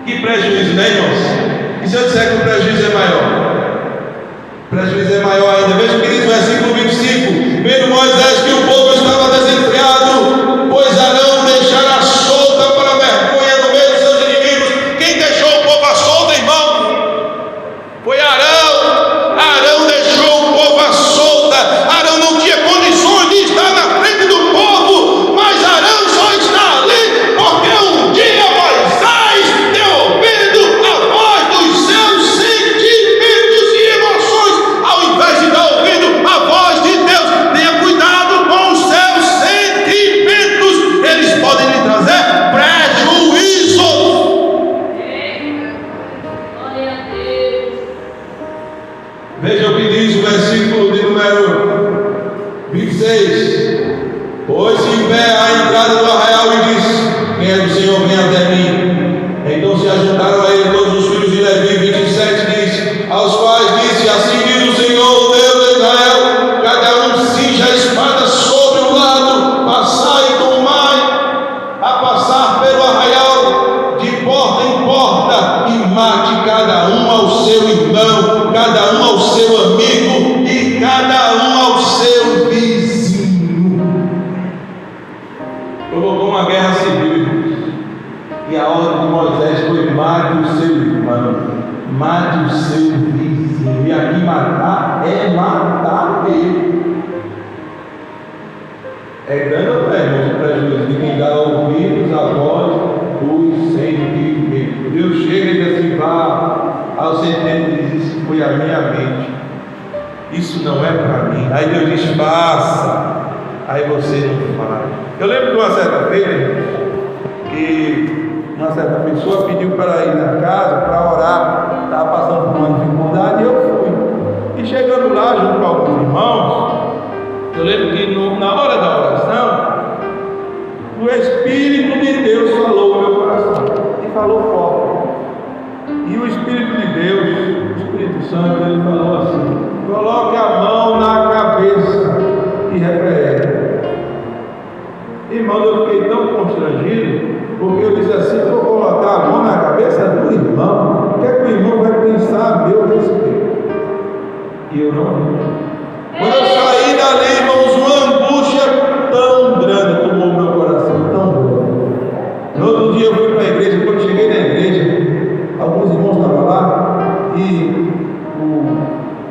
Que prejuízo, né, irmãos? E se eu disser que o prejuízo é maior? O prejuízo é maior ainda. Veja o que diz o versículo 25: vendo Moisés que o povo estava desenfreado, pois Arão deixara solta para a vergonha no meio dos seus inimigos. Quem deixou o povo à solta, irmão? Foi Arão. Arão deixou o povo à solta. Arão não tinha condições de estar na frente do povo, mas Arão só está ali porque um dia Moisés deu ouvido à voz dos seus sentimentos e emoções. Ao invés de dar ouvido à voz de Deus, tenha cuidado com os seus sentimentos, eles podem lhe trazer prejuízo. Veja o que diz o versículo de número 26: pôs-se em pé à entrada do arraial e disse, quem é do Senhor, vem até mim. Então se ajuntaram a ele todos os filhos de Levi. 27 diz, aos quais disse, assim diz o Senhor, o Deus de Israel, cada um cinja a espada sobre o lado, passai e tomai, a passar pelo arraial, de porta em porta, e mate cada um ao seu irmão, cada um ao seu amigo, e cada um ao seu vizinho. Provocou uma guerra civil, e a ordem de Moisés foi: mate o seu irmão, mate o seu vizinho. E aqui matar é matar ele. É grande ou não prejuízo de quem dá ouvidos à voz dos sentimentos. Deus chega e diz assim: vá ao sentimento e diz: isso foi a minha mente, isso não é para mim. Aí Deus diz: faça. Aí você não faz. Eu lembro de uma certa feira que uma certa pessoa pediu para ir na casa para orar, estava passando por uma dificuldade, e eu fui. E chegando lá junto com alguns irmãos, eu lembro que na hora da oração, o Espírito de Deus falou no meu coração, e falou forte. E o Espírito de Deus, o Espírito Santo, ele falou assim: coloque a mão na cabeça e repreenda. Irmão, eu fiquei tão constrangido, porque eu disse assim: eu vou colocar a mão na cabeça do irmão, o que é que o irmão vai pensar a meu respeito? E eu não vi. Quando eu saí dali, irmãos, uma angústia tão grande tomou meu coração, tão grande. No outro dia eu fui para a igreja. Quando cheguei na igreja, alguns irmãos estavam lá, e o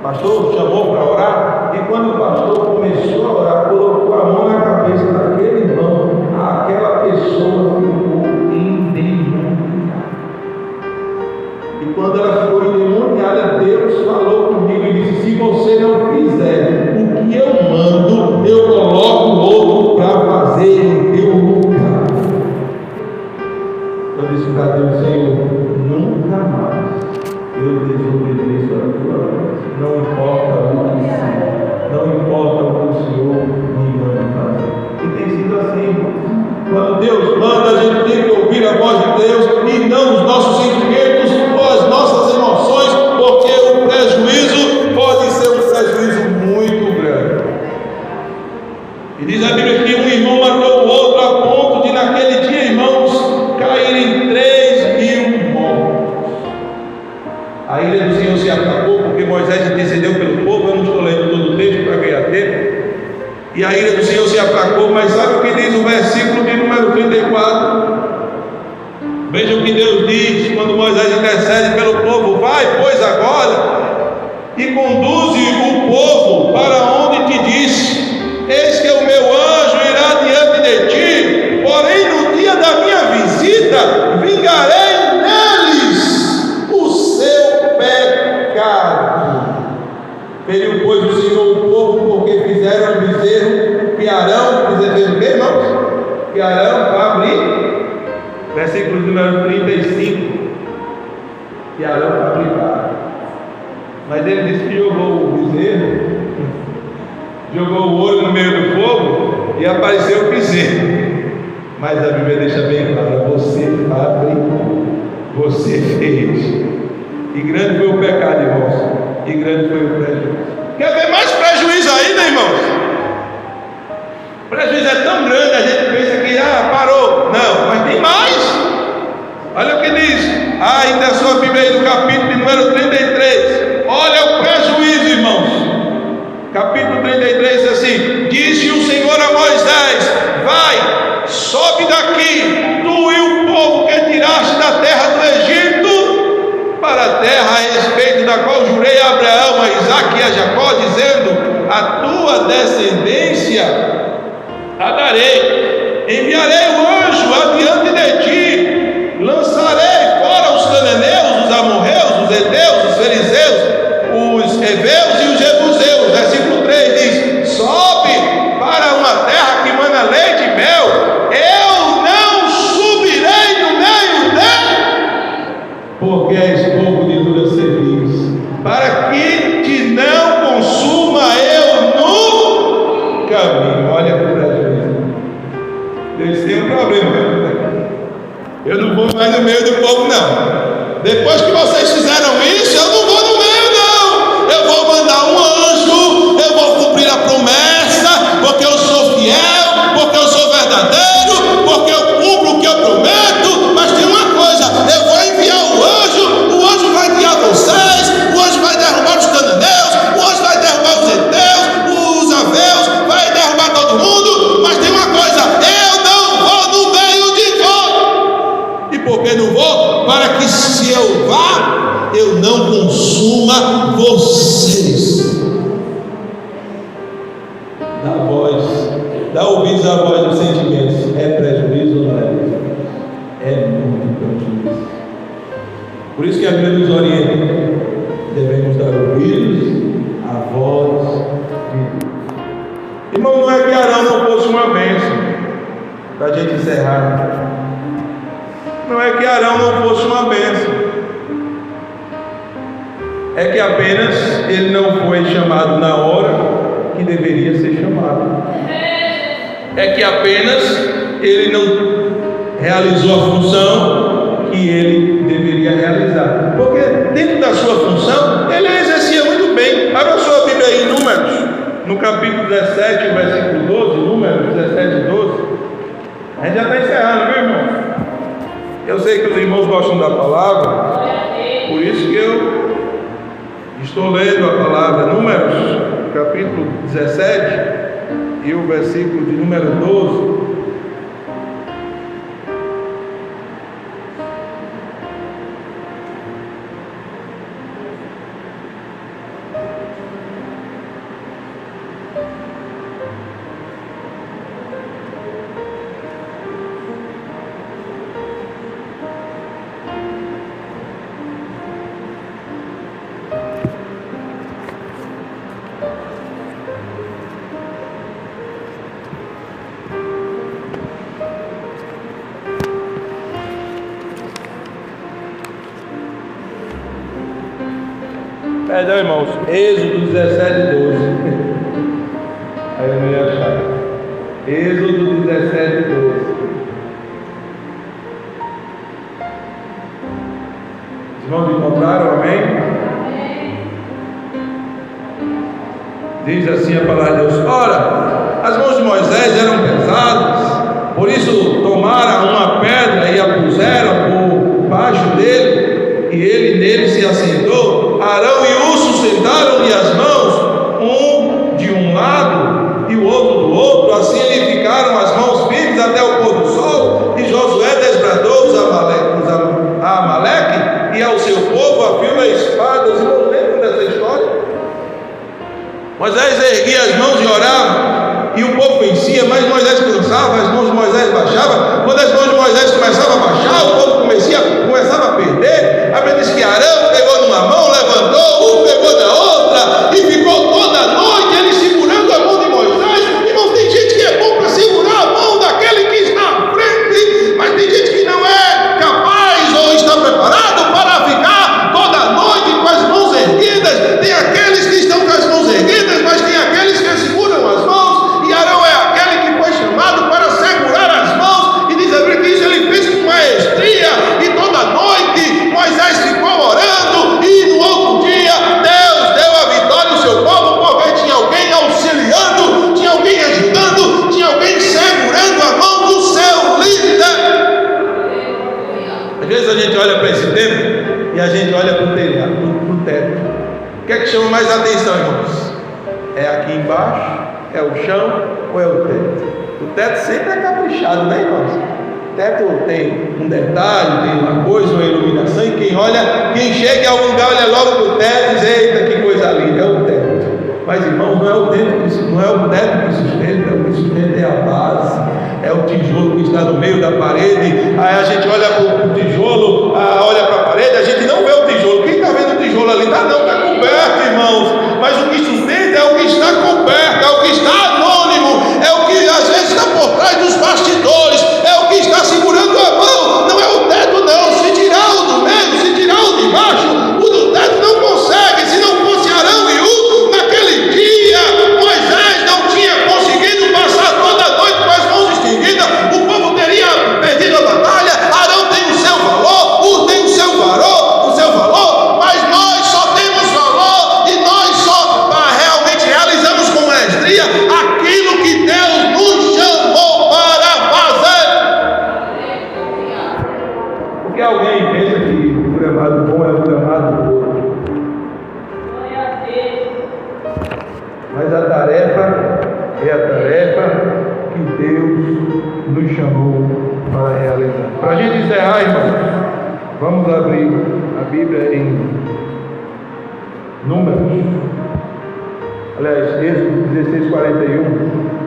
pastor chamou para orar, e quando o pastor começou a orar, colocou a mão na cabeça daquele irmão, aquela pessoa ficou endemoniada. E quando ela ficou endemoniada, Deus falou comigo e disse: se você não fizer o que eu mando, eu coloco outro para fazer em teu lugar. Eu disse para Deus: Senhor, nunca mais eu desobedeço a tua voz. Não importa o que seja, não importa o que o Senhor me manda fazer. E tem sido assim, irmão. Quando Deus manda, a gente tem que ouvir a voz de Deus e não os nossos sentimentos ou as nossas emoções, porque o prejuízo pode ser um prejuízo muito grande. Moisés intercede pelo povo: vai, pois, agora e conduze o povo para onde te disse: eis que o meu anjo irá diante de ti, porém no dia da minha visita vingarei neles o seu pecado. Feriu, pois, o Senhor o povo, porque fizeram um bezerro que Arão, bezerro o quê, irmãos? Que Arão vai abrir, versículo número 35, que Arão vai abrir. Mas ele disse que jogou o bezerro, jogou o ouro no meio do fogo e apareceu o bezerro. Mas a Bíblia deixa bem claro: você fabricou, você fez. E grande foi o pecado, irmãos, e grande foi o prejuízo. Quer ver mais prejuízo ainda, irmãos? O prejuízo é tão grande, a gente pensa que parou. Não, mas tem mais. Olha o que diz ainda a sua Bíblia aí no capítulo número 33. Olha o prejuízo, irmãos. Capítulo 33 diz assim: disse o Senhor a Moisés: vai, sobe daqui, tu e o povo que tiraste da terra do Egito, para a terra a respeito da qual jurei a Abraão, a Isaque e a Jacó, dizendo: a tua descendência a darei. Enviarei o anjo adiante de ti, lançarei fora os cananeus, os amorreus, os heteus, os fariseus, os heveus e os jebuseus. Versículo 3 diz: sobe para uma terra que mana leite e mel, eu não subirei no meio dela, porque és povo de dura cerviz, para que te não consuma eu no caminho. Olha para o prejuízo. Eles têm um problema. Eu não vou mais no meio do povo, não. Depois que vocês fizeram isso, eu não vou no meio, não. Eu vou mandar um anjo, eu vou cumprir a promessa, porque eu sou fiel, porque eu sou verdadeiro, porque eu cumpro o que eu prometo. Mas tem uma coisa: eu vou enviar o anjo vai guiar vocês, o anjo vai derrubar os cananeus, o anjo vai derrubar os heteus, os aveus, vai derrubar todo mundo. Mas tem uma coisa: eu não vou no meio de vós. E por que não vou? Para que, se eu vá, eu não consuma vocês. Dá voz, dá ouvidos à voz dos sentimentos. É prejuízo ou não é? É muito prejuízo. Por isso que a Bíblia nos orienta: devemos dar ouvidos à voz de Deus. Irmão, não é que Arão não fosse uma bênção, para a gente encerrar. Não é que Arão não fosse uma bênção, é que apenas ele não foi chamado na hora que deveria ser chamado. É que apenas ele não realizou a função que ele deveria realizar, porque dentro da sua função ele exercia muito bem. Abra a sua Bíblia aí em Números, no capítulo 17, versículo 12. Números 17 e 12. A gente já está encerrando, viu, irmão? Eu sei que os irmãos gostam da palavra, por isso que eu estou lendo a palavra. Números, capítulo 17 e o versículo de número 12. Perdão, irmãos, Êxodo 17 e 12. Aí eu não ia achar. Êxodo 17 e 12. Os irmãos encontraram, amém? Diz assim a palavra de Deus: ora, as mãos de Moisés eram pesadas, por isso tomaram uma pedra e a puseram por baixo dele, e ele nele se assentou. Arão e Hur sustentaram-lhe as mãos, um de um lado e o outro do outro. Assim lhe ficaram as mãos firmes até o pôr do sol. E Josué desbradou a Amaleque, e e ao seu povo a fio da espada. Os irmãos lembram dessa história? Moisés erguia as mãos e orava, e o povo vencia, mas Moisés cansava, as mãos de Moisés baixavam. Quando as mãos de Moisés começavam a baixar, o povo começava a perder. A Bíblia diz que Arão pegou numa mão, levantou, pegou na outra, e ficou toda a noite ele segurando a mão de Moisés. Irmãos, tem gente que é bom para segurar a mão daquele que está à frente, mas tem gente que não é capaz ou está preparado para ficar toda a noite com as mãos erguidas. Tem aqueles que estão com as mãos erguidas, mas tem aqueles que seguram as mãos, e Arão é aquele que foi chamado para segurar as mãos, e diz a Bíblia que isso ele fez com maestria, e toda noite Moisés ficou orando, e no outro dia Deus deu a vitória ao seu povo, porque tinha alguém auxiliando, tinha alguém ajudando, tinha alguém segurando a mão do seu líder. Às vezes a gente olha para esse tempo e a gente olha para o telhado, para o teto. O que é que chama mais atenção, irmãos? É aqui embaixo? É o chão ou é o teto? O teto sempre é caprichado, né, irmãos? O teto tem um detalhe, tem uma coisa, uma iluminação, e quem chega em algum lugar olha logo para o teto e diz: eita, que coisa linda, é o teto. Mas, irmãos, não é o teto que sustenta, o que sustenta é a base, é o tijolo que está no meio da parede. Aí a gente olha para o tijolo, olha para a parede, a gente não vê o tijolo. Quem está vendo o tijolo ali? Não, está coberto, irmãos. Mas o que sustenta é o que está coberto, é o que está anônimo, é o que às vezes está por trás dos bastidores, é o que está segurando a mão. Não é o teto, não. Se tirar o do meio, se tirar o de baixo, o do teto não consegue. Se não fosse Arão e Hur, naquele dia Moisés não tinha conseguido passar toda a noite com as mãos estendidas, o povo teria perdido a batalha. Arão tem o seu valor, Hur tem o seu valor, mas nós só temos valor e nós só realmente realizamos com maestria aquilo que Deus nos chamou para fazer. Porque alguém pensa que o gramado bom é o gramado do outro. Mas a tarefa é a tarefa que Deus nos chamou para realizar. Para a gente encerrar, irmãos, vamos abrir a Bíblia em Números. Aliás, Êxodo 16:41.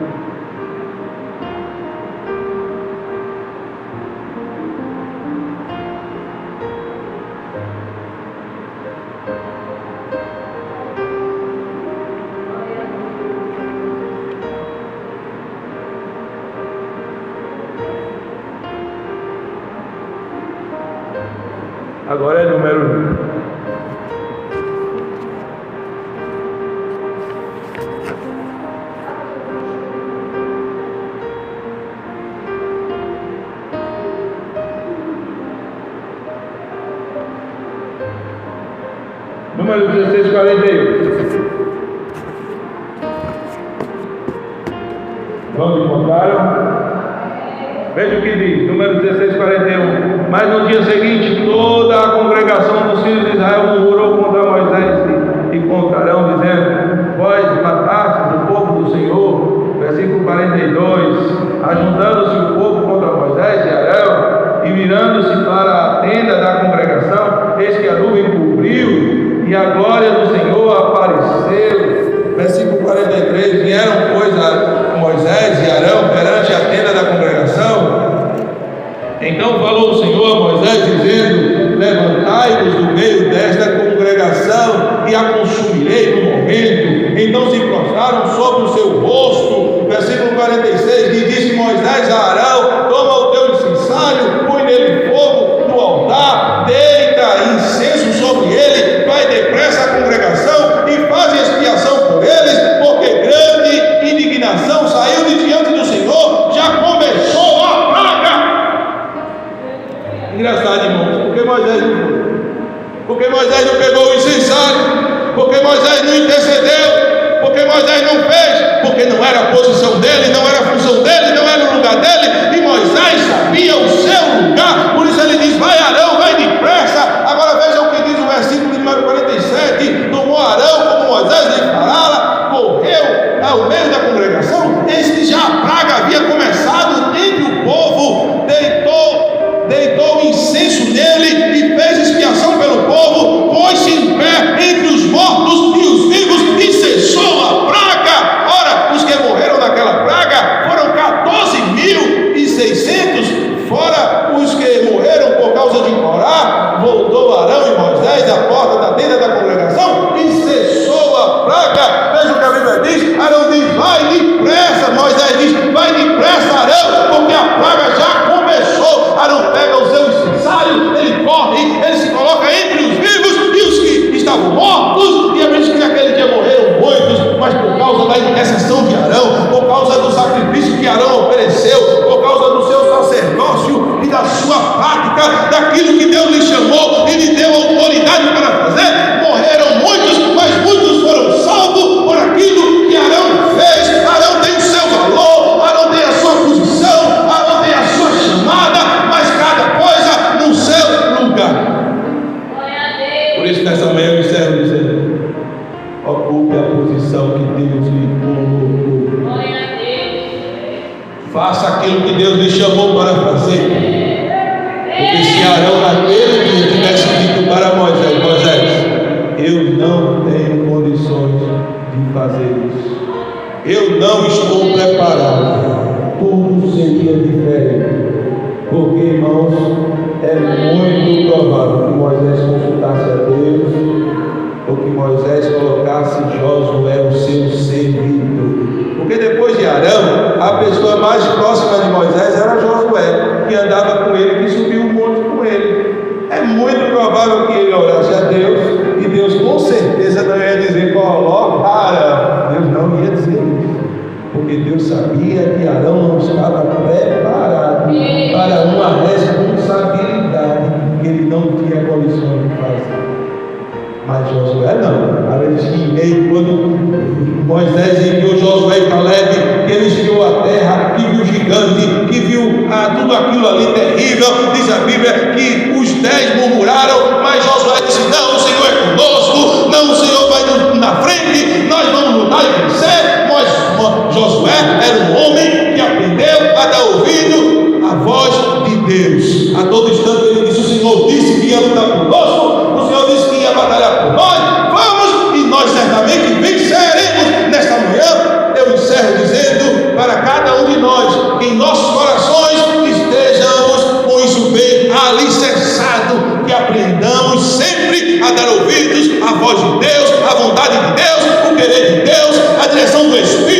Agora é número. Número 16:41. Vamos encontraram? Veja o que diz, número 16:41. Mas no dia seguinte, toda a congregação dos filhos de Israel murmurou contra Moisés e contra Arão, dizendo: vós matastes o povo do Senhor. Versículo 42. Ajuntando-se o povo contra Moisés e Arão, e virando-se para a tenda da congregação, eis que a nuvem cobriu, e a glória do Senhor apareceu. Versículo 43. Vieram, pois, a Moisés e Arão perante a tenda da congregação. Então falou o Senhor a Moisés, dizendo: levantai-vos do meio desta congregação, e a consumirei no momento. Então se prostraram sobre o seu rosto. Versículo 46. E disse Moisés a Arão: toma o teu incensário, põe nele fogo no altar, deita incenso sobre ele, vai depressa à congregação e faz expiação por eles, porque grande indignação saiu de diante do Senhor, já começou a praga. Engraçado, irmãos, porque Moisés não foi, porque Moisés não pegou o incensário, porque Moisés não intercedeu, porque Moisés não fez, porque não era a posição dele, não era a função dele, não era o lugar dele, e Moisés sabia o seu lugar. Por isso ele diz: vai Arão, vai depressa. Agora veja o que diz o versículo de número 47. Tomou Arão como Moisés lhe falara, correu ao meio da congregação, eis que já a praga havia começado entre o povo, deitou incenso nele e fez expiação pelo daquilo que Deus lhe chamou e lhe deu autoridade para fazer. Morreram muitos, mas muitos foram salvos por aquilo que Arão fez. Arão tem o seu valor, Arão tem a sua posição, Arão tem a sua chamada, mas cada coisa no seu lugar. Por isso nessa manhã eu encerro dizendo: ocupe a posição que Deus lhe colocou. Faça aquilo que Deus lhe chamou para fazer. Porque se Arão naquele dia tivesse dito para Moisés: Moisés, eu não tenho condições de fazer isso, eu não estou preparado, tudo seria diferente. Porque, irmãos, é muito provável que Moisés consultasse a Deus, ou que Moisés colocasse Josué o seu servidor. Porque depois de Arão, a pessoa mais próxima de Moisés era Josué, que andava com ele, que subiu o monte com ele. É muito provável que ele orasse a Deus, e Deus com certeza não ia dizer: coloca Arão. Deus não ia dizer isso, porque Deus sabia que Arão não estava preparado para uma responsabilidade que ele não tinha condições de fazer. Mas Josué não. A vez que em meio, quando Moisés enviou Josué e Caleb, que eles viu a terra, que viu o gigante, que viu tudo aquilo ali terrível, diz a Bíblia que os 10 murmuraram, mas Josué disse: não, o Senhor é conosco, não, o Senhor vai na frente, nós vamos lutar e vencer. Josué era um homem que aprendeu a dar ouvido à voz de Deus. A todo instante ele disse: o Senhor disse que ia lutar conosco, o Senhor disse que ia batalhar por nós, vamos, e nós certamente venceremos. Nesta manhã eu encerro dizendo para cada um de nós que em nossos corações estejamos com isso bem alicerçado, que aprendamos sempre a dar ouvidos à voz de Deus, à vontade de Deus, o querer de Deus, a direção do Espírito.